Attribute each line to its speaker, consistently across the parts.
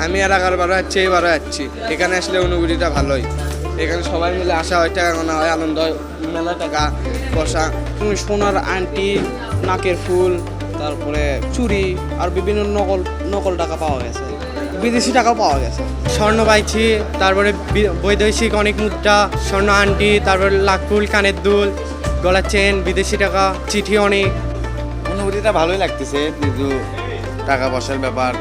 Speaker 1: আমি এলাকার বারো যাচ্ছি, এবারও যাচ্ছি। এখানে আসলে অনুভূতিটা ভালোই। এখানে সবাই মিলে আসা হয়, টাকা গোনা হয়, আনন্দ হয়, মেলা টাকা বসা। সোনার আংটি, নাকের ফুল, তারপরে চুড়ি আর বিভিন্ন নকল নকল টাকা পাওয়া গেছে, বিদেশি টাকাও পাওয়া গেছে।
Speaker 2: স্বর্ণ পাইছি, তারপরে বৈদেশিক অনেক মুদ্রা, স্বর্ণ আংটি, তারপরে লাখফুল, কানের দুল, গলার চেন, বিদেশি টাকা, চিঠি অনেক।
Speaker 3: অনুভূতিটা ভালোই লাগতেছে, কিন্তু টাকা পয়সার ব্যাপার,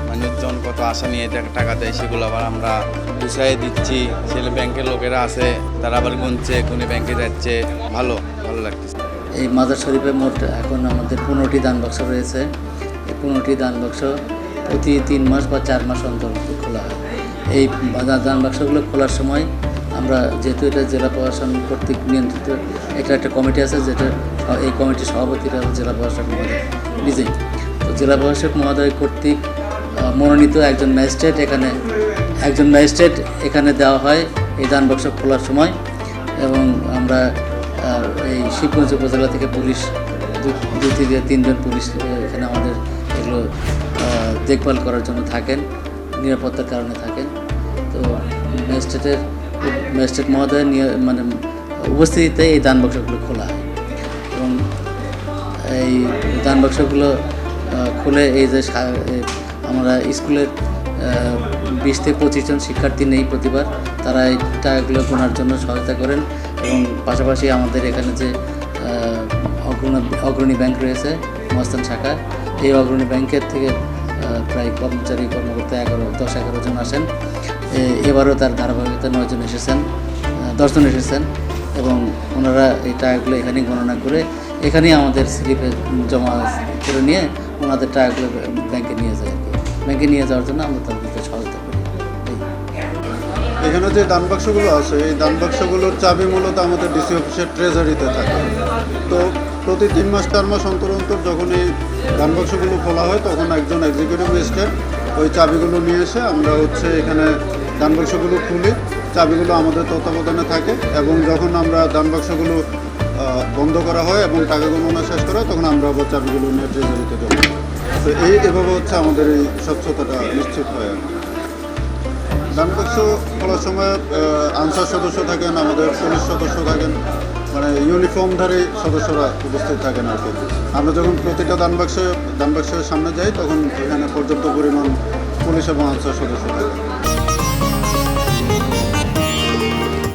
Speaker 3: মানুষজন কত আশা নিয়ে টাকা দেয়, সেগুলো আবার আমরা গুছাই দিচ্ছি। ছেলে ব্যাংকের লোকেরা আছে, তারা আবার গুনছে, কোনে ব্যাংকে যাচ্ছে। ভালো ভালো লাগতেছে।
Speaker 4: এই মাজার শরীফে মোট এখন আমাদের 15টি দান বাক্স রয়েছে। এই 15টি দান বাক্স প্রতি 3 মাস বা 4 মাস অন্তর খোলা হয়। এই দান বাক্সগুলো খোলার সময় আমরা, যেহেতু এটা জেলা প্রশাসন কর্তৃক নিয়ন্ত্রিত, এটা একটা কমিটি আছে, যেটা এই কমিটির সভাপতিরা জেলা প্রশাসক মহোদয় নিজেই। তো জেলা প্রশাসক মহোদয় কর্তৃক মনোনীত একজন ম্যাজিস্ট্রেট এখানে দেওয়া হয় এই দান বাক্স খোলার সময়। এবং আমরা এই শিবগঞ্জ উপজেলা থেকে পুলিশ 2 থেকে 3 জন পুলিশ এখানে আমাদের এগুলো দেখভাল করার জন্য থাকেন, নিরাপত্তার কারণে থাকেন। তো ম্যাজিস্ট্রেট মহোদয় মানে উপস্থিতিতে এই দান বাক্সগুলো খোলা হয়। এবং এই দান বাক্সগুলো খুলে এই যে আমরা স্কুলের 20 থেকে 25 জন শিক্ষার্থী নেই প্রতিবার, তারা এই টাকাগুলো গোনার জন্য সহায়তা করেন। এবং পাশাপাশি আমাদের এখানে যে অগ্রণী ব্যাংক রয়েছে মহাস্থান শাখা, এই অগ্রণী ব্যাংকের থেকে প্রায় কর্মকর্তা 10-11 জন আসেন। এবারও তার ধারাবাহিকতা 9 জন এসেছেন, 10 জন এসেছেন। এবং ওনারা এই টাকাগুলো এখানেই গণনা করে এখানেই আমাদের স্লিপে জমা করে নিয়ে ওনাদের টাকাগুলো ব্যাংকে নিয়ে যায়। ব্যাংকে নিয়ে যাওয়ার জন্য আমরা তাদেরকে সহায়তা করি।
Speaker 5: এখানে যে দান বাক্সগুলো আছে, এই দান বাক্সগুলোর চাবি মূলত আমাদের ডিসি অফিসের ট্রেজারিতে থাকে। তো প্রতি 3 মাস 4 মাস অন্তর অন্তর যখন এই দান বাক্সগুলো খোলা হয়, তখন একজন এক্সিকিউটিভ ম্যাজিস্ট্রেট ওই চাবিগুলো নিয়ে এসে আমরা এখানে দান বাক্সগুলো খুলি। চাবিগুলো আমাদের তত্ত্বাবধানে থাকে, এবং যখন আমরা দান বাক্সগুলো বন্ধ করা হয় এবং টাকা গণনা শেষ করা হয়, তখন আমরা আবার চাবিগুলো নিয়ে ট্রেজারিতে জমা করি। তো এভাবে আমাদের এই স্বচ্ছতাটা নিশ্চিত হয়। দান বাক্স খোলার সময় আনসার সদস্য থাকেন, আমাদের পুলিশ সদস্য থাকেন, মানে ইউনিফর্মধারী সদস্যরা উপস্থিত থাকেন আর কি। আমরা যখন প্রতিটা দান বাক্সের সামনে যাই, তখন এখানে পর্যাপ্ত পরিমাণ পুলিশ এবং আনসার সদস্য থাকে।